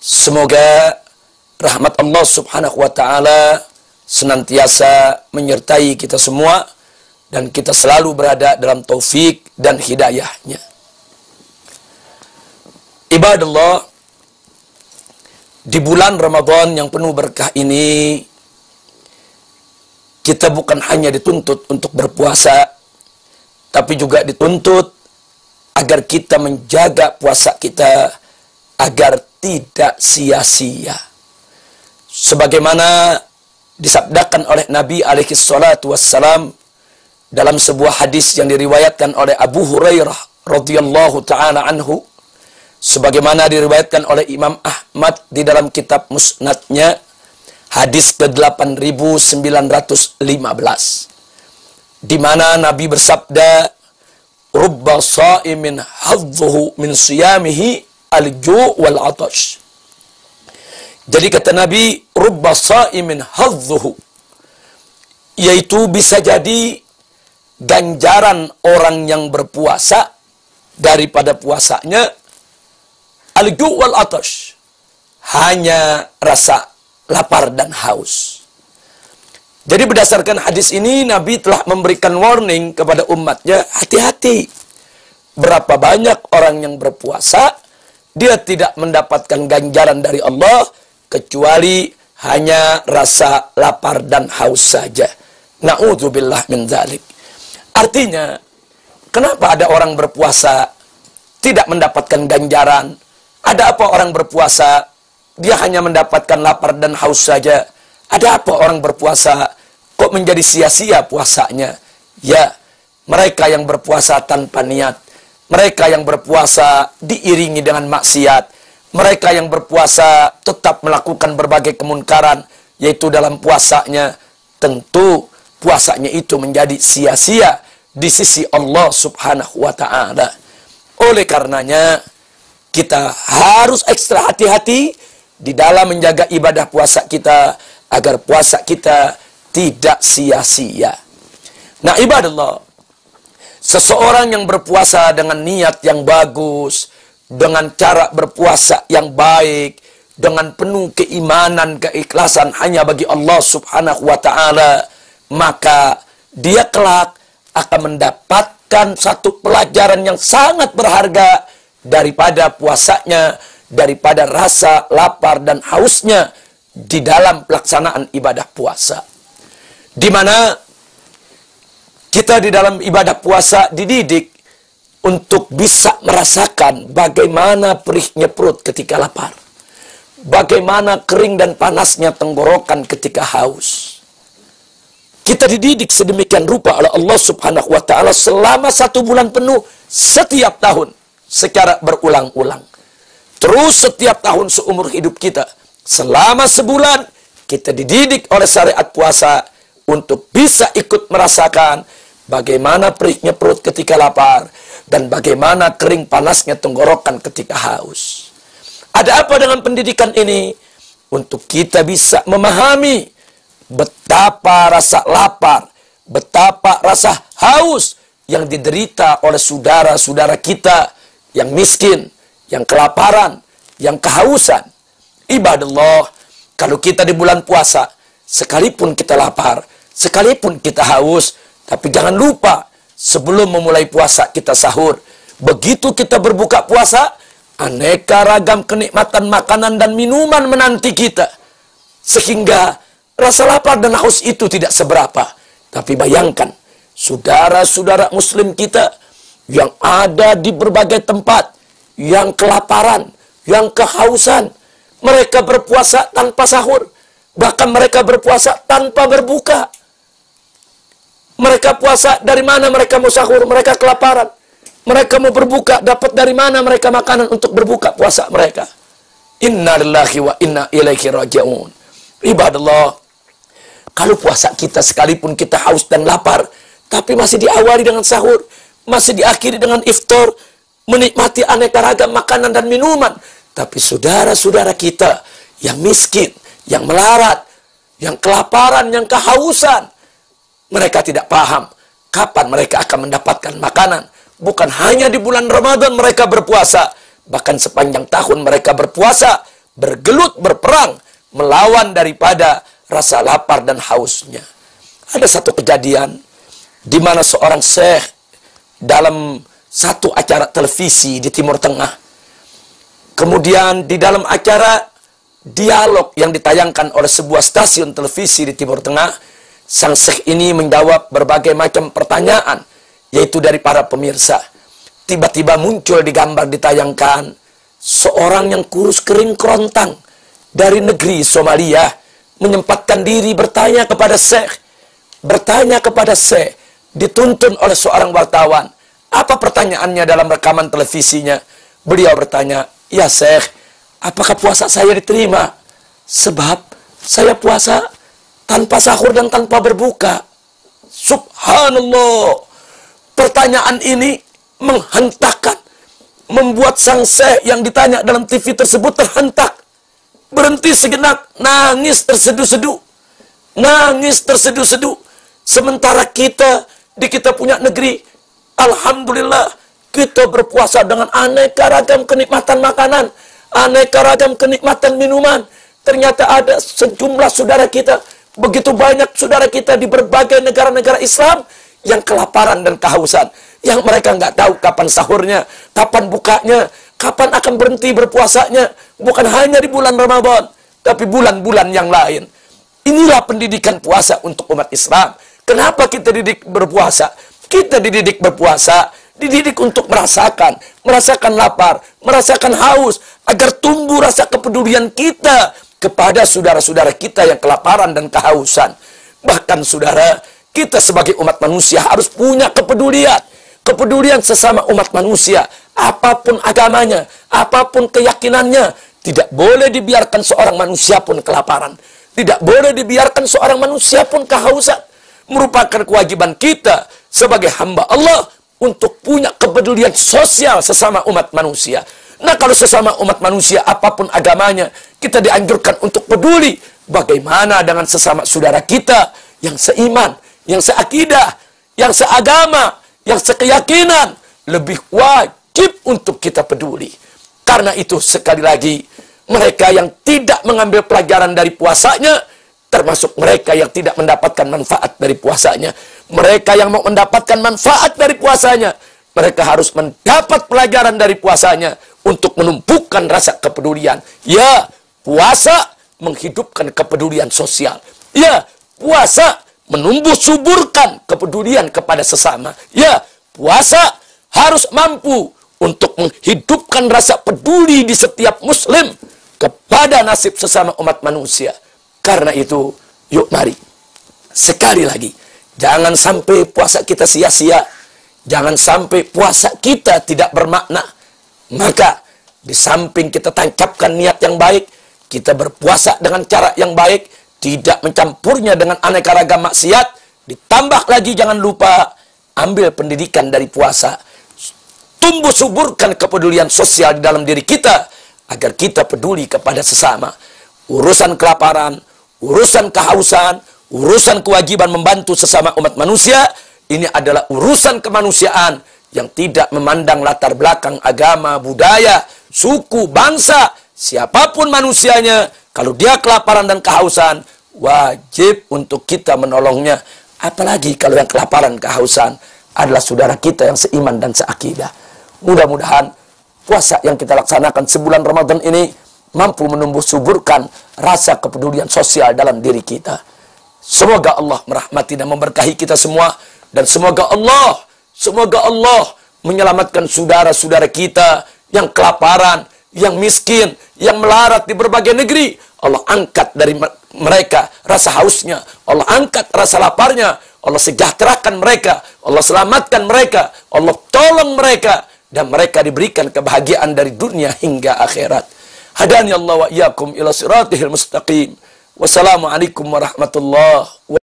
Semoga rahmat Allah Subhanahu wa ta'ala senantiasa menyertai kita semua dan kita selalu berada dalam taufik dan hidayahnya. Ibadallah, di bulan Ramadan yang penuh berkah ini, kita bukan hanya dituntut untuk berpuasa, tapi juga dituntut agar kita menjaga puasa kita agar tidak sia-sia. Sebagaimana disabdakan oleh Nabi alaihi salatu wassalam dalam sebuah hadis yang diriwayatkan oleh Abu Hurairah radhiyallahu ta'ala anhu, sebagaimana diriwayatkan oleh Imam Ahmad di dalam kitab Musnadnya, hadis ke-8915, di mana Nabi bersabda, "Rubba sha'imin hadzuhu min siyamihi al-ju' wal 'atash." Jadi kata Nabi, "Rubba sha'imin hadzuhu", yaitu bisa jadi ganjaran orang yang berpuasa daripada puasanya al-ju' wal 'atash, hanya rasa lapar dan haus. Jadi berdasarkan hadis ini, Nabi telah memberikan warning kepada umatnya, hati-hati. Berapa banyak orang yang berpuasa, dia tidak mendapatkan ganjaran dari Allah, kecuali hanya rasa lapar dan haus saja. Na'udzubillah min dzalik. Artinya, kenapa ada orang berpuasa tidak mendapatkan ganjaran? Ada apa orang berpuasa dia hanya mendapatkan lapar dan haus saja? Ada apa orang berpuasa kok menjadi sia-sia puasanya? Ya, mereka yang berpuasa tanpa niat, mereka yang berpuasa diiringi dengan maksiat, mereka yang berpuasa tetap melakukan berbagai kemunkaran, yaitu dalam puasanya, tentu puasanya itu menjadi sia-sia di sisi Allah Subhanahu wa ta'ala. Oleh karenanya, kita harus ekstra hati-hati di dalam menjaga ibadah puasa kita, agar puasa kita tidak sia-sia. Nah, ibadallah, seseorang yang berpuasa dengan niat yang bagus, dengan cara berpuasa yang baik, dengan penuh keimanan, keikhlasan hanya bagi Allah Subhanahu wa ta'ala, maka dia kelak akan mendapatkan satu pelajaran yang sangat berharga daripada puasanya, daripada rasa lapar dan hausnya di dalam pelaksanaan ibadah puasa. Di mana kita di dalam ibadah puasa dididik untuk bisa merasakan bagaimana perihnya perut ketika lapar, bagaimana kering dan panasnya tenggorokan ketika haus. Kita dididik sedemikian rupa oleh Allah Subhanahu wa ta'ala selama 1 bulan penuh setiap tahun secara berulang-ulang. Terus setiap tahun seumur hidup kita, selama sebulan, kita dididik oleh syariat puasa untuk bisa ikut merasakan bagaimana perihnya perut ketika lapar, dan bagaimana kering panasnya tenggorokan ketika haus. Ada apa dengan pendidikan ini? Untuk kita bisa memahami betapa rasa lapar, betapa rasa haus yang diderita oleh saudara-saudara kita yang miskin, yang kelaparan, yang kehausan. Ibadallah, kalau kita di bulan puasa, sekalipun kita lapar, sekalipun kita haus, tapi jangan lupa, sebelum memulai puasa kita sahur. Begitu kita berbuka puasa, aneka ragam kenikmatan makanan dan minuman menanti kita. Sehingga rasa lapar dan haus itu tidak seberapa. Tapi bayangkan, saudara-saudara muslim kita yang ada di berbagai tempat, yang kelaparan, yang kehausan, mereka berpuasa tanpa sahur, bahkan mereka berpuasa tanpa berbuka. Mereka puasa, dari mana mereka mau sahur? Mereka kelaparan. Mereka mau berbuka, dapat dari mana mereka makanan untuk berbuka puasa mereka? Inna lillahi wa inna ilaihi raji'un. Ibadallah, kalau puasa kita sekalipun kita haus dan lapar, tapi masih diawali dengan sahur, masih diakhiri dengan iftar, menikmati aneka ragam makanan dan minuman. Tapi saudara-saudara kita yang miskin, yang melarat, yang kelaparan, yang kehausan, mereka tidak paham kapan mereka akan mendapatkan makanan. Bukan hanya di bulan Ramadan mereka berpuasa, bahkan sepanjang tahun mereka berpuasa, bergelut, berperang, melawan daripada rasa lapar dan hausnya. Ada satu kejadian di mana seorang syekh dalam satu acara televisi di Timur Tengah, kemudian di dalam acara dialog yang ditayangkan oleh sebuah stasiun televisi di Timur Tengah, sang syekh ini menjawab berbagai macam pertanyaan, yaitu dari para pemirsa. Tiba-tiba muncul di gambar ditayangkan seorang yang kurus kering kerontang dari negeri Somalia menyempatkan diri bertanya kepada syekh. Dituntun oleh seorang wartawan. Apa pertanyaannya dalam rekaman televisinya? Beliau bertanya, "Ya syekh, apakah puasa saya diterima? Sebab saya puasa tanpa sahur dan tanpa berbuka." Subhanallah. Pertanyaan ini menghentakkan, membuat sang syekh yang ditanya dalam TV tersebut terhentak. Berhenti sejenak, nangis terseduh-seduh. Sementara kita di kita punya negeri, alhamdulillah, kita berpuasa dengan aneka ragam kenikmatan makanan, aneka ragam kenikmatan minuman. Ternyata ada sejumlah saudara kita, begitu banyak saudara kita di berbagai negara-negara Islam yang kelaparan dan kehausan, yang mereka nggak tahu kapan sahurnya, kapan bukanya, kapan akan berhenti berpuasanya. Bukan hanya di bulan Ramadan, tapi bulan-bulan yang lain. Inilah pendidikan puasa untuk umat Islam. Kenapa kita didik berpuasa? Kita dididik berpuasa, dididik untuk merasakan lapar, merasakan haus, agar tumbuh rasa kepedulian kita kepada saudara-saudara kita yang kelaparan dan kehausan. Bahkan saudara, kita sebagai umat manusia harus punya kepedulian sesama umat manusia. Apapun agamanya, apapun keyakinannya, tidak boleh dibiarkan seorang manusia pun kelaparan. Tidak boleh dibiarkan seorang manusia pun kehausan. Merupakan kewajiban kita sebagai hamba Allah untuk punya kepedulian sosial sesama umat manusia. Nah, kalau sesama umat manusia apapun agamanya, kita dianjurkan untuk peduli. Bagaimana dengan sesama saudara kita yang seiman, yang seakidah, yang seagama, yang sekeyakinan? Lebih wajib untuk kita peduli. Karena itu sekali lagi, mereka yang tidak mengambil pelajaran dari puasanya, termasuk mereka yang tidak mendapatkan manfaat dari puasanya. Mereka yang mau mendapatkan manfaat dari puasanya, mereka harus mendapat pelajaran dari puasanya untuk menumbuhkan rasa kepedulian. Ya, puasa menghidupkan kepedulian sosial. Ya, puasa menumbuh suburkan kepedulian kepada sesama. Ya, puasa harus mampu untuk menghidupkan rasa peduli di setiap muslim kepada nasib sesama umat manusia. Karena itu, yuk mari, sekali lagi, jangan sampai puasa kita sia-sia, jangan sampai puasa kita tidak bermakna. Maka, di samping kita tancapkan niat yang baik, kita berpuasa dengan cara yang baik, tidak mencampurnya dengan aneka ragam maksiat, ditambah lagi jangan lupa, ambil pendidikan dari puasa, tumbuh suburkan kepedulian sosial di dalam diri kita, agar kita peduli kepada sesama. Urusan kelaparan, urusan kehausan, urusan kewajiban membantu sesama umat manusia, ini adalah urusan kemanusiaan yang tidak memandang latar belakang agama, budaya, suku, bangsa, siapapun manusianya. Kalau dia kelaparan dan kehausan, wajib untuk kita menolongnya. Apalagi kalau yang kelaparan, kehausan adalah saudara kita yang seiman dan seakidah. Mudah-mudahan puasa yang kita laksanakan sebulan Ramadan ini mampu menumbuh suburkan rasa kepedulian sosial dalam diri kita. Semoga Allah merahmati dan memberkahi kita semua. Dan semoga Allah menyelamatkan saudara-saudara kita yang kelaparan, yang miskin, yang melarat di berbagai negeri. Allah angkat dari mereka rasa hausnya. Allah angkat rasa laparnya. Allah sejahterakan mereka. Allah selamatkan mereka. Allah tolong mereka. Dan mereka diberikan kebahagiaan dari dunia hingga akhirat. Hadani Allah wa iyyakum ila siratihil mustaqim. Wassalamualaikum warahmatullahi wabarakatuh.